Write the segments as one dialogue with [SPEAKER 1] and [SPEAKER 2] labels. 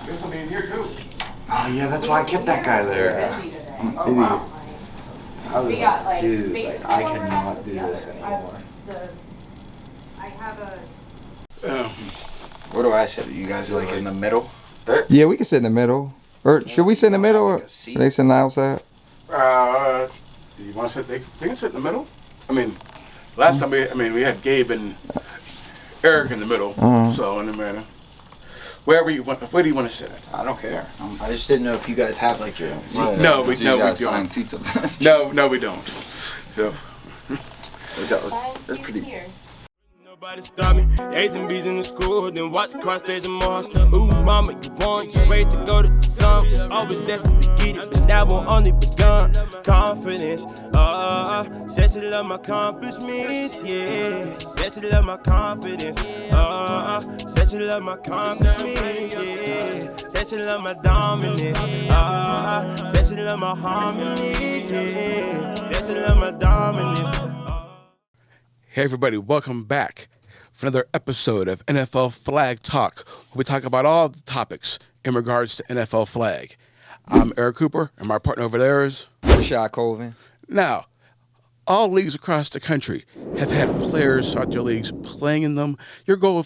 [SPEAKER 1] There's somebody in here too.
[SPEAKER 2] Oh yeah, that's why I kept that guy there.
[SPEAKER 3] I'm
[SPEAKER 1] Oh wow.
[SPEAKER 3] I was like, dude, like, I cannot do this anymore.
[SPEAKER 4] I have a.
[SPEAKER 3] Where do I sit? You guys like in the middle?
[SPEAKER 5] Yeah, we can sit in the middle. Or should we sit in the middle, or they sit on the outside?
[SPEAKER 1] Do you want to sit? They can sit in the middle. I mean, last time we had Gabe and Eric in the middle. So in the middle, wherever you want. Where do you want to sit at?
[SPEAKER 3] I don't care. I just didn't know if you guys have like your own seats.
[SPEAKER 1] No, we don't.
[SPEAKER 2] Seats up.
[SPEAKER 1] No, we don't. So,
[SPEAKER 3] They're pretty.
[SPEAKER 4] Here.
[SPEAKER 6] Nobody stop me. A's and B's in the school, then watch across stage and Mars. Ooh, mama, you want you raised to go to the sun. Always destined to get it, but that won't only begun. Confidence, said she love my accomplishments, yeah. Said she love my confidence, said she love my accomplishments, yeah. Said she love my dominance, said she love my harmonies, yeah. Said she love my dominance.
[SPEAKER 1] hey everybody, welcome back for another episode of NFL Flag Talk, where we talk about all the topics in regards to NFL flag. I'm Eric Cooper, and my partner over there is
[SPEAKER 5] Rashad Colvin.
[SPEAKER 1] Now, all leagues across the country have had players throughout their leagues playing in them. Your goal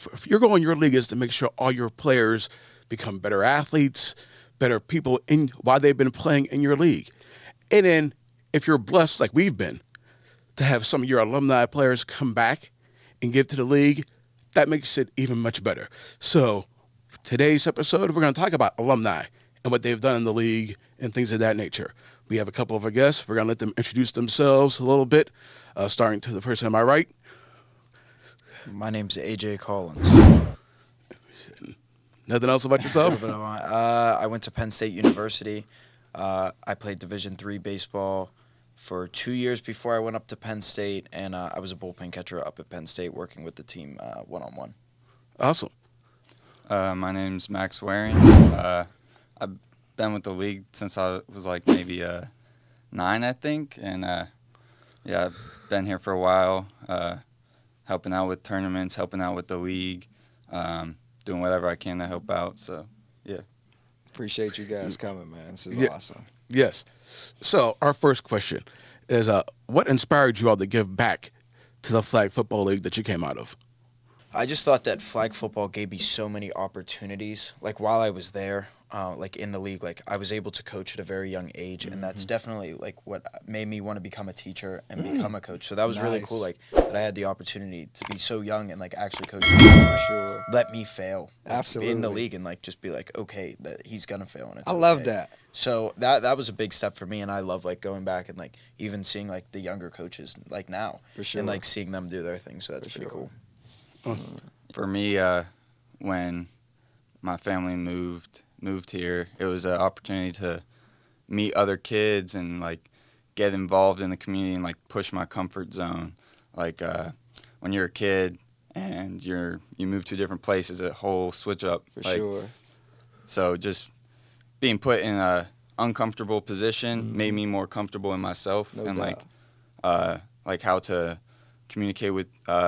[SPEAKER 1] in your league is to make sure all your players become better athletes, better people while they've been playing in your league. And then, if you're blessed like we've been, to have some of your alumni players come back and give to the league, that makes it even much better. So, today's episode, we're going to talk about alumni and what they've done in the league and things of that nature. We have a couple of our guests. We're going to let them introduce themselves a little bit, starting to the person on my right.
[SPEAKER 3] My name's AJ Collins.
[SPEAKER 1] Nothing else about yourself?
[SPEAKER 3] I went to Penn State University. I played Division III baseball for 2 years before I went up to Penn State, and I was a bullpen catcher up at Penn State working with the team one-on-one.
[SPEAKER 1] Awesome.
[SPEAKER 7] My name's Max Waring. I've been with the league since I was like maybe 9, I think, and yeah, I've been here for a while, helping out with tournaments, helping out with the league, doing whatever I can to help out. So, yeah.
[SPEAKER 5] Appreciate you guys coming, man. This is awesome.
[SPEAKER 1] Yes. So our first question is, what inspired you all to give back to the flag football league that you came out of?
[SPEAKER 3] I just thought that flag football gave me so many opportunities. Like while I was there, like in the league, like I was able to coach at a very young age, and that's definitely like what made me want to become a teacher and become a coach. So that was really cool, like that I had the opportunity to be so young and like actually coach. For sure. Let me fail. Like,
[SPEAKER 5] Absolutely.
[SPEAKER 3] In the league and like just be like, okay, that he's gonna fail, and it's
[SPEAKER 5] I love
[SPEAKER 3] okay.
[SPEAKER 5] that.
[SPEAKER 3] So that was a big step for me, and I love like going back and like even seeing like the younger coaches like now,
[SPEAKER 5] For sure.
[SPEAKER 3] and like seeing them do their thing. So that's pretty cool.
[SPEAKER 7] For me, when my family moved here, it was an opportunity to meet other kids and like get involved in the community and like push my comfort zone. Like when you're a kid and you move to different places, a whole switch up.
[SPEAKER 5] For
[SPEAKER 7] like,
[SPEAKER 5] sure.
[SPEAKER 7] So just being put in a uncomfortable position made me more comfortable in myself
[SPEAKER 5] No
[SPEAKER 7] and
[SPEAKER 5] doubt.
[SPEAKER 7] like how to communicate with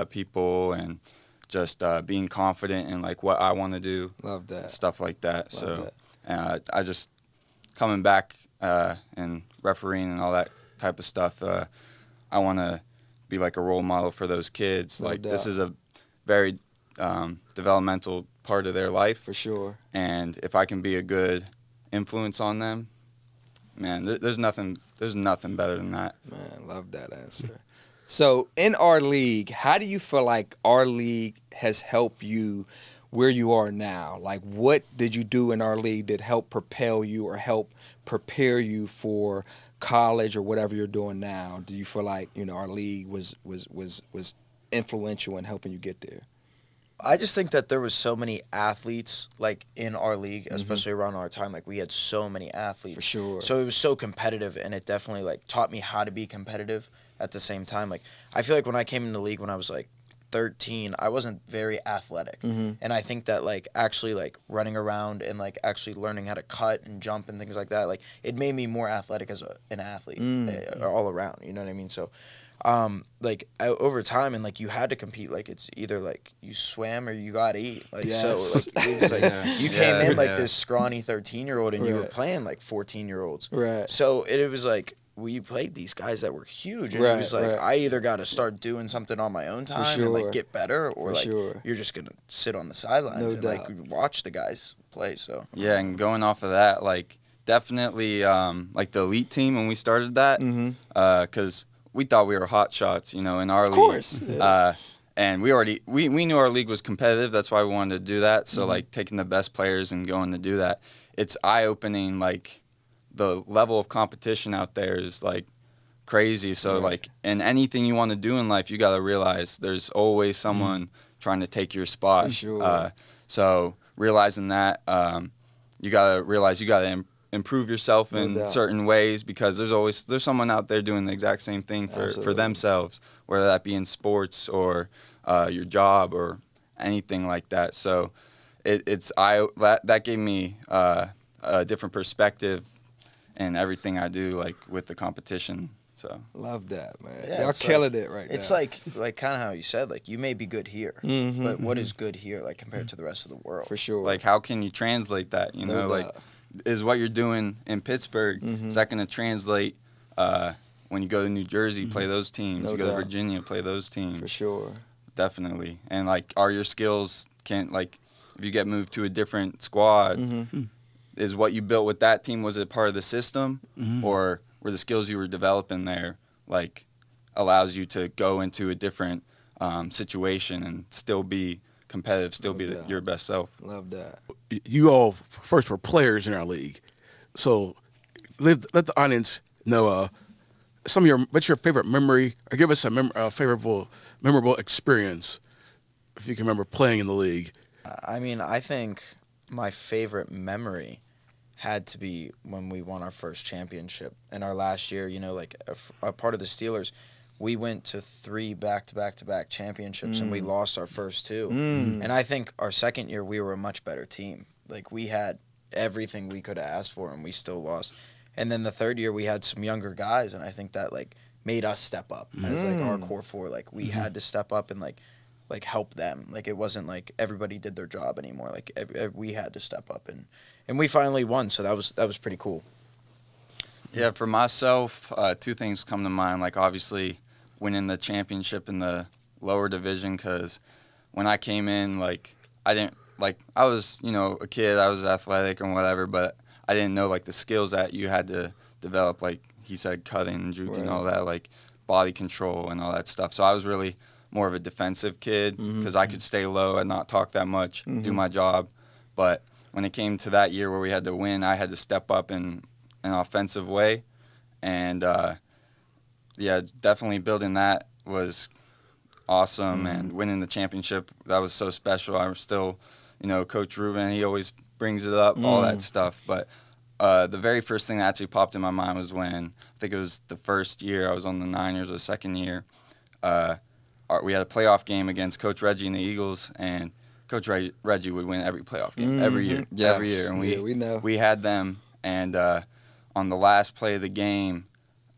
[SPEAKER 7] people and just being confident in like what I want to do.
[SPEAKER 5] Love that.
[SPEAKER 7] Stuff like that.
[SPEAKER 5] Love
[SPEAKER 7] So I just coming back and refereeing and all that type of stuff. I want to be like a role model for those kids.
[SPEAKER 5] No
[SPEAKER 7] Like
[SPEAKER 5] doubt.
[SPEAKER 7] this is a very developmental part of their life.
[SPEAKER 5] For sure.
[SPEAKER 7] And if I can be a good influence on them, man, there's nothing better than that.
[SPEAKER 5] Man, love that answer. So in our league, how do you feel like our league has helped you where you are now? Like what did you do in our league that helped propel you or help prepare you for college or whatever you're doing now? Do you feel like, our league was influential in helping you get there?
[SPEAKER 3] I just think that there was so many athletes like in our league, especially around our time. Like we had so many athletes.
[SPEAKER 5] For sure.
[SPEAKER 3] So it was so competitive, and it definitely like taught me how to be competitive at the same time. Like I feel like when I came in the league when I was like 13, I wasn't very athletic. And I think that like actually like running around and like actually learning how to cut and jump and things like that, like it made me more athletic as an athlete all around, you know what I mean? So over time, and like you had to compete. Like it's either like you swam or you got to eat. Like
[SPEAKER 5] Yes.
[SPEAKER 3] so, like it was like you came
[SPEAKER 7] Yeah,
[SPEAKER 3] in like
[SPEAKER 7] yeah.
[SPEAKER 3] this scrawny 13-year-old, and you were
[SPEAKER 5] Right.
[SPEAKER 3] playing like 14-year-olds.
[SPEAKER 5] Right.
[SPEAKER 3] So it was like we played these guys that were huge, and it was
[SPEAKER 5] Right,
[SPEAKER 3] like
[SPEAKER 5] right.
[SPEAKER 3] I either got to start doing something on my own time and
[SPEAKER 5] sure.
[SPEAKER 3] like get better, or
[SPEAKER 5] For
[SPEAKER 3] like
[SPEAKER 5] sure.
[SPEAKER 3] you're just gonna sit on the sidelines
[SPEAKER 5] No
[SPEAKER 3] and
[SPEAKER 5] doubt.
[SPEAKER 3] like watch the guys play. So
[SPEAKER 7] Yeah, and going off of that, like definitely like the elite team when we started that,
[SPEAKER 5] Mm-hmm.
[SPEAKER 7] because we thought we were hot shots, in our
[SPEAKER 5] Of
[SPEAKER 7] league.
[SPEAKER 5] course. Yeah.
[SPEAKER 7] And we knew our league was competitive. That's why we wanted to do that. So
[SPEAKER 5] Mm-hmm.
[SPEAKER 7] like taking the best players and going to do that, it's eye opening. Like the level of competition out there is like crazy. So
[SPEAKER 5] Right.
[SPEAKER 7] like in anything you want to do in life, you got to realize there's always someone trying to take your spot.
[SPEAKER 5] For sure.
[SPEAKER 7] So realizing that, you got to realize you got to improve yourself
[SPEAKER 5] No
[SPEAKER 7] in
[SPEAKER 5] doubt.
[SPEAKER 7] certain ways, because there's someone out there doing the exact same thing for
[SPEAKER 5] Absolutely.
[SPEAKER 7] themselves, whether that be in sports or your job or anything like that. So that gave me a different perspective in everything I do, like with the competition. So
[SPEAKER 5] Love that, man.
[SPEAKER 3] Yeah,
[SPEAKER 5] Y'all
[SPEAKER 3] it's
[SPEAKER 5] killing it right
[SPEAKER 3] it's
[SPEAKER 5] now.
[SPEAKER 3] like kind of how you said, like you may be good here,
[SPEAKER 5] Mhm,
[SPEAKER 3] but what is good here like compared to the rest of the world?
[SPEAKER 5] For sure.
[SPEAKER 7] like how can you translate that?
[SPEAKER 5] No
[SPEAKER 7] Like
[SPEAKER 5] doubt.
[SPEAKER 7] is what you're doing in Pittsburgh, is that going to translate when you go to New Jersey, play those teams,
[SPEAKER 5] No
[SPEAKER 7] you go to
[SPEAKER 5] doubt.
[SPEAKER 7] Virginia, play those teams?
[SPEAKER 5] For sure.
[SPEAKER 7] Definitely. And like, are your skills like if you get moved to a different squad,
[SPEAKER 5] Mm-hmm.
[SPEAKER 7] is what you built with that team, was it part of the system, or were the skills you were developing there like allows you to go into a different situation and still be competitive, still be
[SPEAKER 5] Yeah.
[SPEAKER 7] your best self?
[SPEAKER 5] Love that.
[SPEAKER 1] You all first were players in our league, so let the audience know what's your favorite memory, or give us a memorable experience if you can remember playing in the league.
[SPEAKER 3] I mean, I think my favorite memory had to be when we won our first championship in our last year. Like a part of the Steelers, we went to 3 back-to-back championships, and we lost our first 2. And I think our second year we were a much better team. Like we had everything we could have asked for, and we still lost. And then the third year we had some younger guys, and I think that like made us step up as like our core 4. Like we had to step up and like help them. Like it wasn't like everybody did their job anymore. Like we had to step up, and we finally won. So that was pretty cool.
[SPEAKER 7] Yeah, for myself, 2 things come to mind. Like obviously winning the championship in the lower division, because when I came in, like I was a kid, I was athletic and whatever, but I didn't know like the skills that you had to develop, like he said, cutting and juking and all that, like body control and all that stuff. So I was really more of a defensive kid, because I could stay low and not talk that much, do my job. But when it came to that year where we had to win, I had to step up in an offensive way. And yeah, definitely building that was awesome. And winning the championship, that was so special. I'm still, Coach Ruben, he always brings it up, all that stuff. But the very first thing that actually popped in my mind was when, I think it was the first year I was on the Niners, or the second year, we had a playoff game against Coach Reggie and the Eagles, and Coach Reggie would win every playoff game every year,
[SPEAKER 5] Yes.
[SPEAKER 7] every year. And
[SPEAKER 5] we know.
[SPEAKER 7] we had them, and on the last play of the game,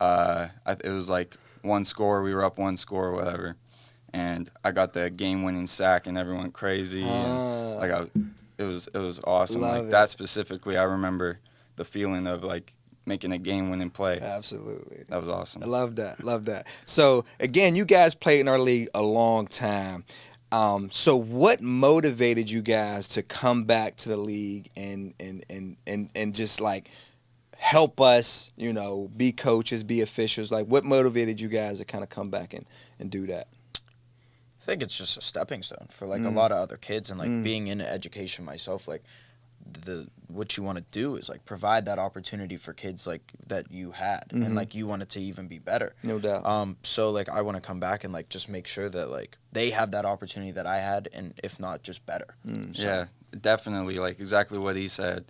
[SPEAKER 7] it was like 1 score. We were up 1 score or whatever, and I got the game-winning sack, and everyone went crazy. And like it was awesome.
[SPEAKER 5] Love
[SPEAKER 7] Like
[SPEAKER 5] it.
[SPEAKER 7] that specifically, I remember the feeling of like making a game-winning play.
[SPEAKER 5] Absolutely.
[SPEAKER 7] That was awesome.
[SPEAKER 5] I love that. Love that. So again, you guys played in our league a long time. So what motivated you guys to come back to the league and just like help us, be coaches, be officials? Like what motivated you guys to kind of come back and do that?
[SPEAKER 3] I think it's just a stepping stone for like a lot of other kids, and like being in education myself, like what you want to do is like provide that opportunity for kids like that you had, and like you want it to even be better.
[SPEAKER 5] No doubt.
[SPEAKER 3] So like I want to come back and like just make sure that like they have that opportunity that I had, and if not, just better. So,
[SPEAKER 7] Yeah, definitely. Like exactly what he said.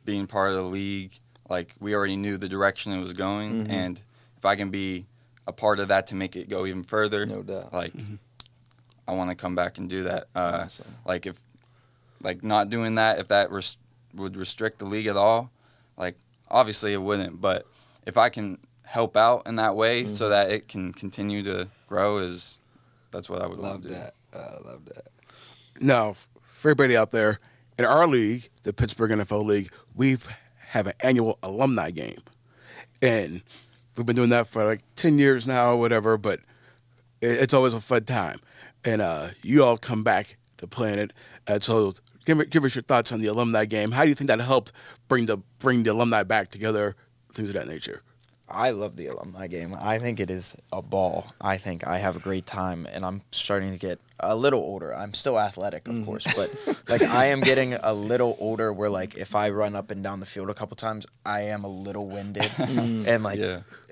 [SPEAKER 7] Being part of the league, like we already knew the direction it was going, and if I can be a part of that to make it go even further,
[SPEAKER 5] No doubt.
[SPEAKER 7] like I want to come back and do that.
[SPEAKER 5] Awesome.
[SPEAKER 7] Like if not doing that, if that would restrict the league at all, like obviously it wouldn't. But if I can help out in that way so that it can continue to grow that's what I would
[SPEAKER 5] Love
[SPEAKER 7] want to do.
[SPEAKER 5] that. I love that.
[SPEAKER 1] Now, for everybody out there, in our league, the Pittsburgh NFL League, we have an annual alumni game. And we've been doing that for like 10 years now or whatever, but it's always a fun time. And you all come back to playing it. And so give us your thoughts on the alumni game. How do you think that helped bring the alumni back together, things of that nature?
[SPEAKER 3] I love the alumni game. I think it is a ball. I think I have a great time, and I'm starting to get a little older. I'm still athletic, of course, but like I am getting a little older where like if I run up and down the field a couple times, I am a little winded, and like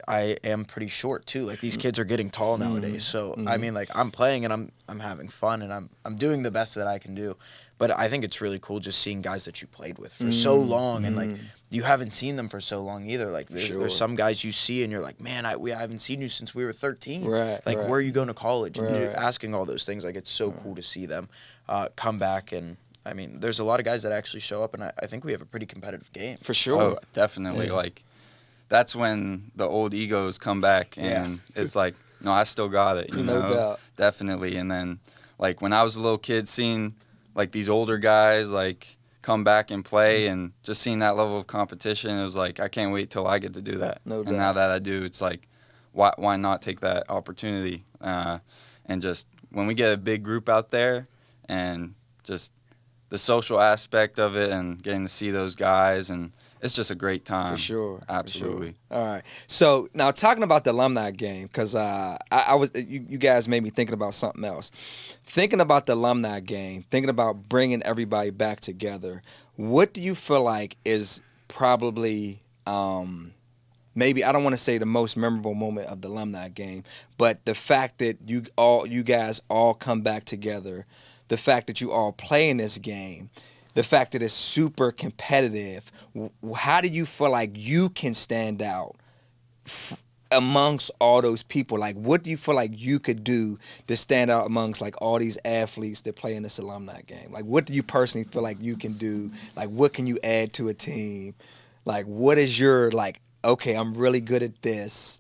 [SPEAKER 3] I am pretty short too. Like these kids are getting tall nowadays, so I mean like I'm playing and I'm having fun and I'm doing the best that I can do. But I think it's really cool just seeing guys that you played with for so long and like you haven't seen them for so long either. Like there's some guys you see and you're like, man, I haven't seen you since we were 13.
[SPEAKER 5] Right.
[SPEAKER 3] Like
[SPEAKER 5] right.
[SPEAKER 3] where are you going to college? And you're
[SPEAKER 5] Right.
[SPEAKER 3] asking all those things. Like it's so cool to see them come back. And I mean, there's a lot of guys that actually show up, and I think we have a pretty competitive game.
[SPEAKER 5] For sure.
[SPEAKER 7] Oh, definitely. Like that's when the old egos come back, and it's like, no, I still got it. You
[SPEAKER 5] No
[SPEAKER 7] know,
[SPEAKER 5] doubt.
[SPEAKER 7] definitely. And then, like when I was a little kid, seeing like these older guys like come back and play, and just seeing that level of competition, it was like I can't wait till I get to do that.
[SPEAKER 5] No doubt.
[SPEAKER 7] And now that I do, it's like, why not take that opportunity? And just when we get a big group out there, and just the social aspect of it, and getting to see those guys, and it's just a great time.
[SPEAKER 5] For sure.
[SPEAKER 7] Absolutely.
[SPEAKER 5] For sure. All right. So now talking about the alumni game, because I was you guys made me thinking about something else. Thinking about the alumni game, thinking about bringing everybody back together. What do you feel like is probably maybe, I don't want to say the most memorable moment of the alumni game, but the fact that you guys all come back together, the fact that you all play in this game, the fact that it's super competitive. How do you feel like you can stand out amongst all those people? Like, what do you feel like you could do to stand out amongst like all these athletes that play in this alumni game? Like, what do you personally feel like you can do? Like, what can you add to a team? Like, what is your like, okay, I'm really good at this.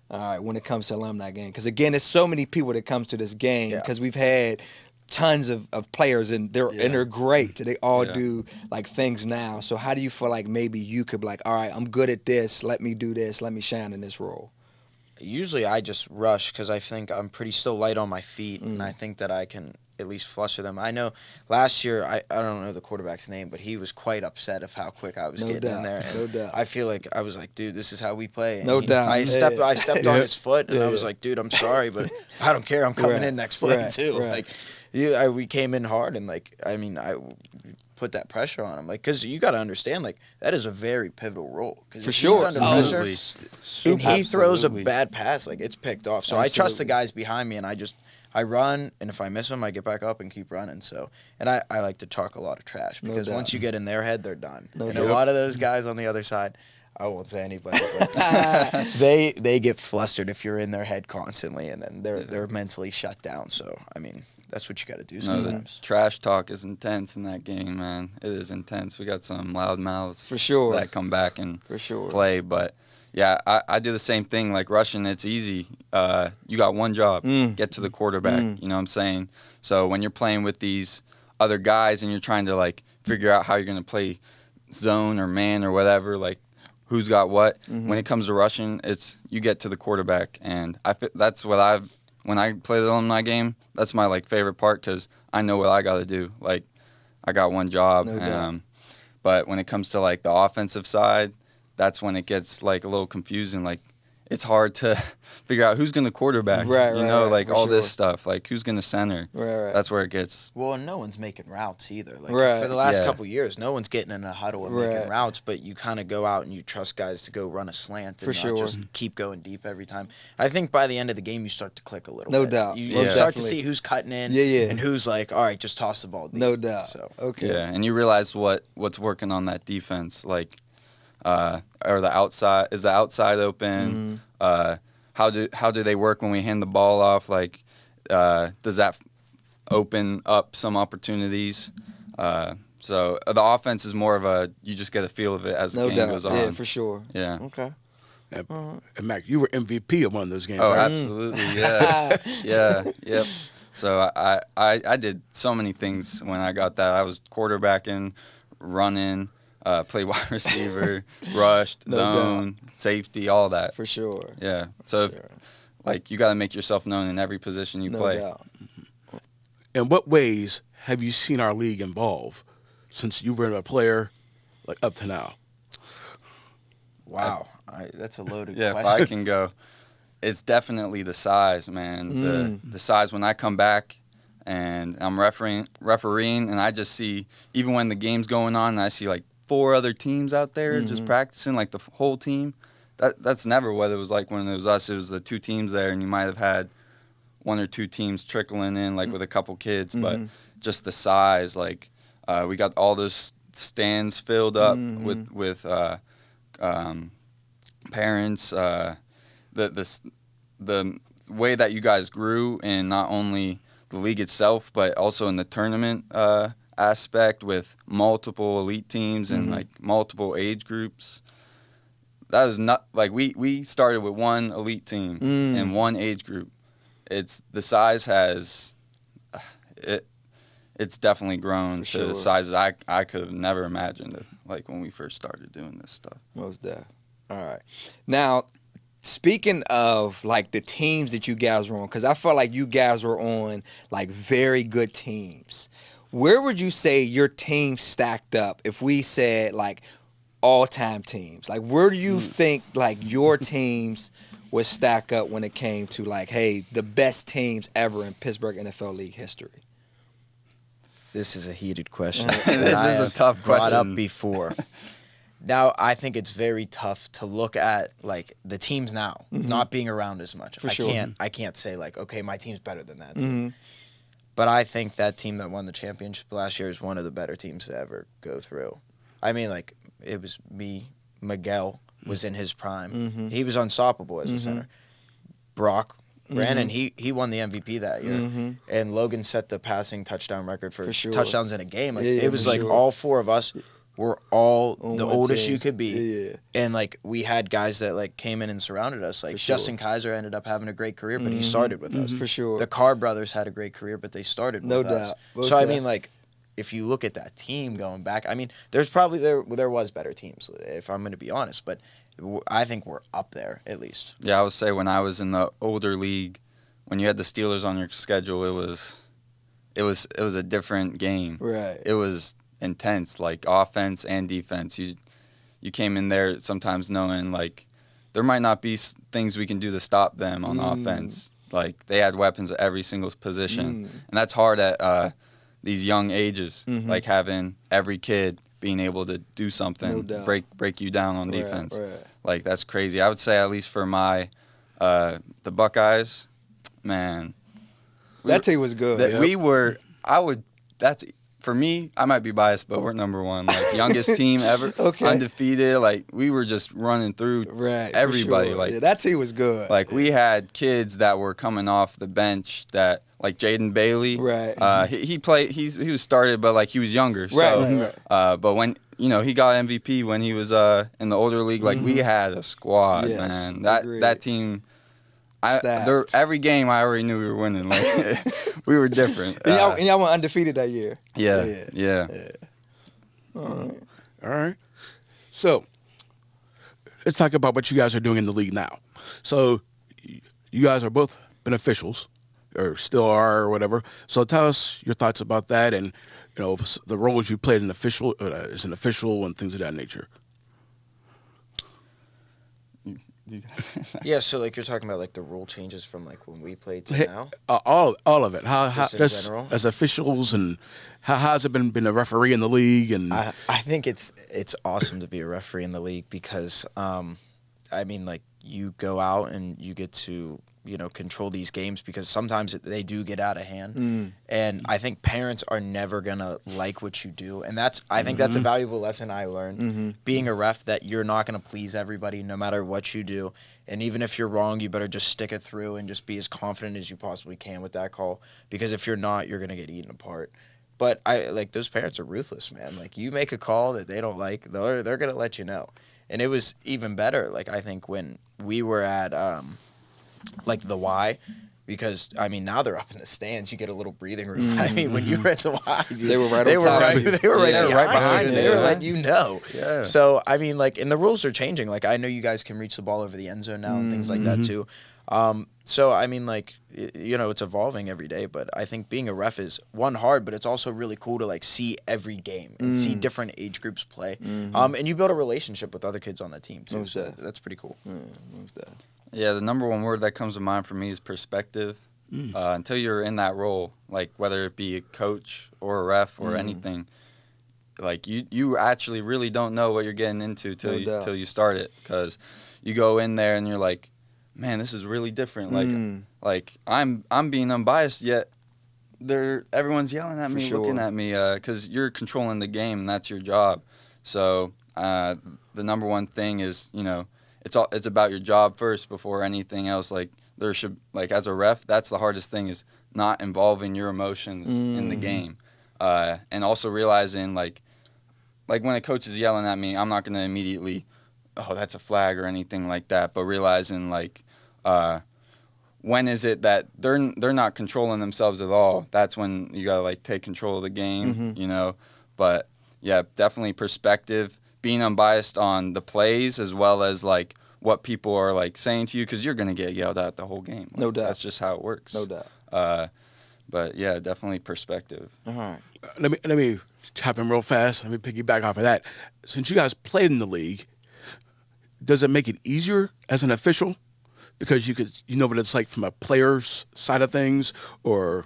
[SPEAKER 5] All right, when it comes to alumni game. Because again, there's so many people that comes to this game because we've had tons of players and they're great. They all do like things now. So how do you feel like maybe you could be like, all right, I'm good at this. Let me do this. Let me shine in this role.
[SPEAKER 3] Usually I just rush because I think I'm pretty still light on my feet, and I think that I can at least fluster them. I know last year, I don't know the quarterback's name, but he was quite upset of how quick I was getting in there. And
[SPEAKER 5] No doubt.
[SPEAKER 3] I feel like I was like, dude, this is how we play. And
[SPEAKER 5] No doubt.
[SPEAKER 3] I stepped on his foot, and I was
[SPEAKER 5] Yeah.
[SPEAKER 3] like, dude, I'm sorry, but I don't care. I'm coming
[SPEAKER 5] Right.
[SPEAKER 3] in next play
[SPEAKER 5] Right.
[SPEAKER 3] too.
[SPEAKER 5] Right.
[SPEAKER 3] Like, we came in hard, and like, I mean, I put that pressure on him, like, because you got to understand, like, that is a very pivotal role. Cause
[SPEAKER 5] For
[SPEAKER 3] if
[SPEAKER 5] sure.
[SPEAKER 3] he's under
[SPEAKER 7] Absolutely.
[SPEAKER 3] pressure, and he throws a
[SPEAKER 7] Absolutely.
[SPEAKER 3] bad pass, like, it's picked off. So I trust the guys behind me, and I run, and if I miss them, I get back up and keep running. So, and I like to talk a lot of trash, because
[SPEAKER 5] doubt.
[SPEAKER 3] once you get in their head, they're done. And
[SPEAKER 5] doubt.
[SPEAKER 3] a lot of those guys on the other side, I won't say anybody, but they get flustered if you're in their head constantly, and then they're mentally shut down. So, I mean, that's what you got to do
[SPEAKER 7] No, the
[SPEAKER 3] sometimes.
[SPEAKER 7] trash talk is intense in that game, man. It is intense. We got some loud mouths
[SPEAKER 5] For sure.
[SPEAKER 7] that come back and
[SPEAKER 5] For sure.
[SPEAKER 7] play. But yeah, I do the same thing. Like rushing, it's easy. You got one job: get to the quarterback. You know what I'm saying? So when you're playing with these other guys and you're trying to like figure out how you're gonna play zone or man or whatever, like who's got what. When it comes to rushing, it's you get to the quarterback, and that's what when I play the alumni game, that's my like favorite part, because I know what I got to do. Like I got one job.
[SPEAKER 5] No doubt.
[SPEAKER 7] But when it comes to like the offensive side, that's when it gets like a little confusing. Like it's hard to figure out who's going to quarterback.
[SPEAKER 5] Right,
[SPEAKER 7] you
[SPEAKER 5] right,
[SPEAKER 7] know,
[SPEAKER 5] right,
[SPEAKER 7] like
[SPEAKER 5] for
[SPEAKER 7] all this
[SPEAKER 5] sure.
[SPEAKER 7] stuff. Like who's going to center.
[SPEAKER 5] Right.
[SPEAKER 7] That's where it gets.
[SPEAKER 3] Well, and no one's making routes either. Like
[SPEAKER 5] Right.
[SPEAKER 3] for the last
[SPEAKER 7] Yeah.
[SPEAKER 3] couple years, no one's getting in a huddle and
[SPEAKER 5] Right.
[SPEAKER 3] making routes, but you kind of go out and you trust guys to go run a slant and
[SPEAKER 5] For
[SPEAKER 3] not
[SPEAKER 5] sure.
[SPEAKER 3] just keep going deep every time. I think by the end of the game, you start to click a little
[SPEAKER 5] No
[SPEAKER 3] bit.
[SPEAKER 5] doubt.
[SPEAKER 3] You
[SPEAKER 7] Most
[SPEAKER 3] start to
[SPEAKER 5] definitely.
[SPEAKER 3] see who's cutting in
[SPEAKER 5] Yeah.
[SPEAKER 3] and who's like, all right, just toss the ball deep.
[SPEAKER 5] No doubt.
[SPEAKER 3] So
[SPEAKER 5] Okay.
[SPEAKER 7] Yeah, and you realize what's working on that defense. Like, or the outside, is the outside open? How do they work when we hand the ball off? Like, does that open up some opportunities? So the offense is more of you just get a feel of it as the
[SPEAKER 5] No
[SPEAKER 7] game
[SPEAKER 5] doubt.
[SPEAKER 7] goes on.
[SPEAKER 5] Yeah, for sure.
[SPEAKER 7] Yeah.
[SPEAKER 5] Okay.
[SPEAKER 1] And, and Mac, you were MVP of one of those games,
[SPEAKER 7] Oh,
[SPEAKER 1] right?
[SPEAKER 7] absolutely, yeah, yeah, yep. So I did so many things when I got that. I was quarterbacking, running, played wide receiver, rushed,
[SPEAKER 5] No
[SPEAKER 7] zone, safety, all that.
[SPEAKER 5] For sure.
[SPEAKER 7] Yeah. So
[SPEAKER 5] Sure.
[SPEAKER 7] like you got to make yourself known in every position you
[SPEAKER 5] No
[SPEAKER 7] play.
[SPEAKER 5] doubt.
[SPEAKER 1] In what ways have you seen our league evolve since you were a player, like up to now?
[SPEAKER 3] Wow, that's a loaded
[SPEAKER 7] Yeah, if
[SPEAKER 3] question.
[SPEAKER 7] I can go, it's definitely the size, man. The size when I come back and I'm refereeing, and I just see, even when the game's going on, and I see like 4 other teams out there just practicing, like the whole team. That's never what it was like when it was us. It was the 2 teams there, and you might have had 1 or 2 teams trickling in, like with a couple kids, but just the size, like we got all those stands filled up with parents. The way that you guys grew in not only the league itself, but also in the tournament aspect with multiple elite teams and like multiple age groups. That is not like we started with 1 elite team and 1 age group. It's the size has it's definitely grown to the sizes I could have never imagined it, like when we first started doing this stuff.
[SPEAKER 5] Most deaf. All right. Now, speaking of like the teams that you guys were on, because I felt like you guys were on like very good teams. Where would you say your team stacked up if we said like all-time teams? Like where do you think like your teams would stack up when it came to like, hey, the best teams ever in Pittsburgh NFL League history?
[SPEAKER 3] This is a heated question.
[SPEAKER 7] This
[SPEAKER 3] that
[SPEAKER 7] is
[SPEAKER 3] I
[SPEAKER 7] a
[SPEAKER 3] have
[SPEAKER 7] tough
[SPEAKER 3] brought up
[SPEAKER 7] question.
[SPEAKER 3] before. Now, I think it's very tough to look at like the teams now, not being around as much. I can't say like, okay, my team's better than that team. But I think that team that won the championship last year is one of the better teams to ever go through. I mean, like, it was me, Miguel was in his prime. He was unstoppable as a center. Brock, Brandon, he won the MVP that year. And Logan set the passing touchdown record for touchdowns in a game. Like, it was like all 4 of us were all the oldest you could be. And, like, we had guys that, like, came in and surrounded us. Like, Justin Kaiser ended up having a great career, but he started with us.
[SPEAKER 5] For sure.
[SPEAKER 3] The Carr brothers had a great career, but they started with us.
[SPEAKER 5] No doubt.
[SPEAKER 3] So, I mean, like, if you look at that team going back, I mean, there's probably there was better teams, if I'm going to be honest. But I think we're up there, at least.
[SPEAKER 7] Yeah, I would say when I was in the older league, when you had the Steelers on your schedule, it was a different game.
[SPEAKER 5] Right.
[SPEAKER 7] It was intense, like offense and defense. You came in there sometimes knowing like there might not be things we can do to stop them on offense. Like they had weapons at every single position, and that's hard at these young ages. Like having every kid being able to do something, break you down on defense.
[SPEAKER 5] Right.
[SPEAKER 7] Like that's crazy. I would say at least for my the Buckeyes, man.
[SPEAKER 5] That team was good.
[SPEAKER 7] We were. That's for me. I might be biased, but we're number 1, like youngest team ever, undefeated. Like we were just running through everybody.
[SPEAKER 5] Sure.
[SPEAKER 7] Like
[SPEAKER 5] that team was good.
[SPEAKER 7] Like we had kids that were coming off the bench that like Jaden Bailey.
[SPEAKER 5] Right.
[SPEAKER 7] He played. He was started, but like he was younger. So, but when he got MVP when he was in the older league. Like we had a squad, man. That team. Every game I already knew we were winning. Like we were different.
[SPEAKER 5] And y'all went undefeated that year.
[SPEAKER 7] Yeah.
[SPEAKER 1] All right. So let's talk about what you guys are doing in the league now. So you guys are both beneficials, or still are, or whatever. So tell us your thoughts about that, and the roles you played as an official and things of that nature.
[SPEAKER 3] Yeah, so like you're talking about like the rule changes from like when we played to now.
[SPEAKER 1] All of it. How
[SPEAKER 3] Just in
[SPEAKER 1] just
[SPEAKER 3] general?
[SPEAKER 1] as officials, and how has it been a referee in the league? And
[SPEAKER 3] I think it's awesome to be a referee in the league because I mean like you go out and you get to control these games because sometimes they do get out of hand. And I think parents are never going to like what you do. And I think that's a valuable lesson I learned being a ref, that you're not going to please everybody no matter what you do. And even if you're wrong, you better just stick it through and just be as confident as you possibly can with that call, because if you're not, you're going to get eaten apart. But those parents are ruthless, man. Like you make a call that they don't like, they're going to let you know. And it was even better, like, I think when we were at, like, the Y, because, I mean, now they're up in the stands. You get a little breathing room. I mean, when you were at the Y, dude,
[SPEAKER 5] They were right on top of you.
[SPEAKER 3] They were right,
[SPEAKER 5] Yeah,
[SPEAKER 3] behind,
[SPEAKER 5] right behind
[SPEAKER 3] you.
[SPEAKER 5] you,
[SPEAKER 3] They were
[SPEAKER 5] yeah.
[SPEAKER 3] letting you know.
[SPEAKER 7] Yeah.
[SPEAKER 3] So, I mean, like, and the rules are changing. Like, I know you guys can reach the ball over the end zone now and things like that, too. So, I mean, like, you know, it's evolving every day. But I think being a ref is, one, hard, but it's also really cool to, like, see every game and see different age groups play. And you build a relationship with other kids on that team, too.
[SPEAKER 5] Most
[SPEAKER 3] So
[SPEAKER 5] definitely.
[SPEAKER 3] that's pretty cool.
[SPEAKER 5] Most definitely.
[SPEAKER 7] Yeah, the number one word that comes to mind for me is perspective. Until you're in that role, like whether it be a coach or a ref or anything, like you actually really don't know what you're getting into till you start it, because you go in there and you're like, man, this is really different. Like I'm being unbiased, yet everyone's yelling at me, looking at me, because you're controlling the game and that's your job. So the number one thing is, you know, it's about your job first before anything else. Like there should, like, as a ref, that's the hardest thing, is not involving your emotions in the game, and also realizing like when a coach is yelling at me, I'm not gonna immediately, oh, that's a flag or anything like that, but realizing like when is it that they're not controlling themselves at all. That's when you gotta like take control of the game, you know. But yeah, definitely perspective, being unbiased on the plays as well as like what people are like saying to you, because you're gonna get yelled at the whole game. Like,
[SPEAKER 5] No doubt.
[SPEAKER 7] That's just how it works.
[SPEAKER 5] No doubt.
[SPEAKER 7] But yeah, definitely perspective.
[SPEAKER 5] All right.
[SPEAKER 1] Let me chop in real fast. Let me piggyback off of that. Since you guys played in the league, does it make it easier as an official, because you know what it's like from a player's side of things, or?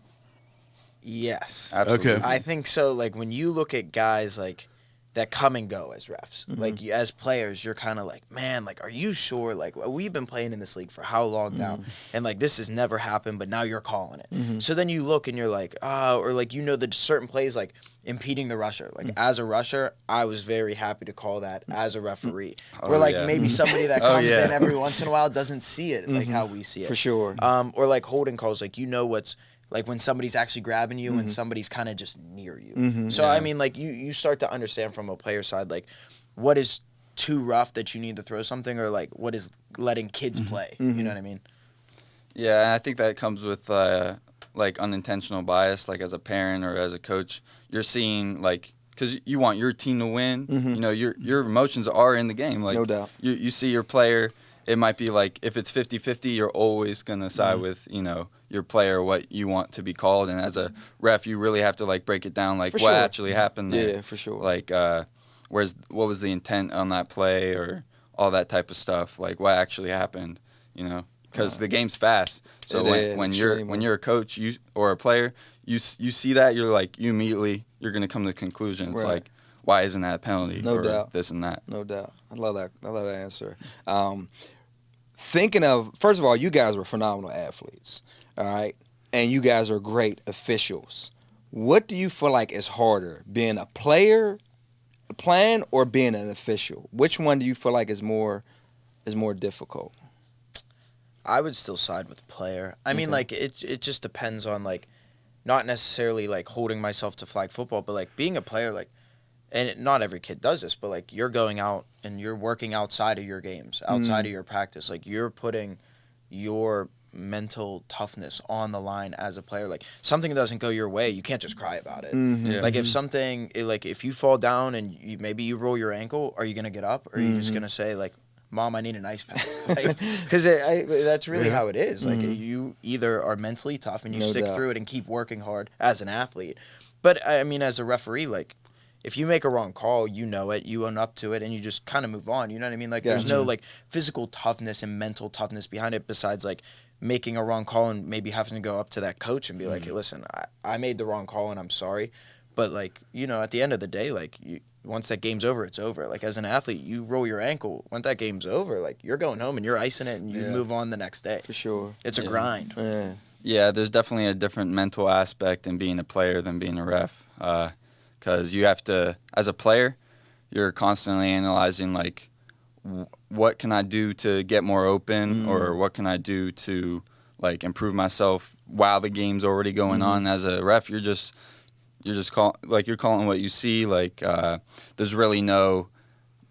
[SPEAKER 3] Yes.
[SPEAKER 7] Absolutely.
[SPEAKER 1] Okay.
[SPEAKER 3] I think so. Like, when you look at guys like that come and go as refs, like as players, you're kind of like, man, like, are you sure? Like, we've been playing in this league for how long now? And like, this has never happened, but now you're calling it. So then you look and you're like, or like, you know, the certain plays like impeding the rusher. Like, as a rusher, I was very happy to call that as a referee. Where like
[SPEAKER 7] yeah.
[SPEAKER 3] maybe somebody that comes in every once in a while doesn't see it like how we see it.
[SPEAKER 5] For sure.
[SPEAKER 3] Or like holding calls, like, you know what's like when somebody's actually grabbing you and somebody's kind of just near you. So, I mean, like, you start to understand from a player side, like, what is too rough that you need to throw something, or, like, what is letting kids play. You know what I mean?
[SPEAKER 7] Yeah, and I think that comes with like unintentional bias. Like as a parent or as a coach, you're seeing like, because you want your team to win. You know, your emotions are in the game. Like,
[SPEAKER 5] No doubt.
[SPEAKER 7] You see your player. It might be like, if it's 50-50, you're always gonna side with, you know, your player, what you want to be called. And as a ref, you really have to like break it down, like
[SPEAKER 5] For
[SPEAKER 7] what
[SPEAKER 5] sure.
[SPEAKER 7] actually happened there.
[SPEAKER 5] Yeah, for sure.
[SPEAKER 7] Like what was the intent on that play, or all that type of stuff. Like what actually happened, you know. Because the game's fast, so when you're a coach or a player, you see that, you're like, you immediately, you're gonna come to the conclusion. It's
[SPEAKER 5] Right.
[SPEAKER 7] like, why isn't that a penalty?
[SPEAKER 5] No
[SPEAKER 7] or
[SPEAKER 5] doubt.
[SPEAKER 7] This and that.
[SPEAKER 5] No doubt. I love that answer. Thinking of, first of all, you guys were phenomenal athletes, all right? And you guys are great officials. What do you feel like is harder, being a player playing or being an official? Which one do you feel like is more difficult?
[SPEAKER 3] I would still side with player. I mean, like, it just depends on, like, not necessarily, like, holding myself to flag football, but, like, being a player, like, and not every kid does this, but, like, you're going out and you're working outside of your games, outside of your practice. Like, you're putting your mental toughness on the line as a player. Like, something doesn't go your way, you can't just cry about it.
[SPEAKER 7] Yeah.
[SPEAKER 3] Like, if something, like, if you fall down and maybe you roll your ankle, are you going to get up? Or are you just going to say, like, Mom, I need an ice pack? Because that's really how it is. Like, you either are mentally tough and you
[SPEAKER 5] No
[SPEAKER 3] stick
[SPEAKER 5] doubt.
[SPEAKER 3] through it and keep working hard as an athlete. But, I mean, as a referee, like, if you make a wrong call, you know it, you own up to it, and you just kind of move on. You know what I mean? Like, there's no, like, physical toughness and mental toughness behind it besides, like, making a wrong call and maybe having to go up to that coach and be like, hey, listen, I made the wrong call and I'm sorry. But, like, you know, at the end of the day, like, once that game's over, it's over. Like, as an athlete, you roll your ankle. Once that game's over, like, you're going home and you're icing it and you move on the next day.
[SPEAKER 5] For sure.
[SPEAKER 3] It's a grind.
[SPEAKER 5] Yeah.
[SPEAKER 7] Yeah, there's definitely a different mental aspect in being a player than being a ref. Because you have to, as a player, you're constantly analyzing, like, what can I do to get more open, or what can I do to, like, improve myself while the game's already going on. As a ref, you're just calling what you see. Like, there's really no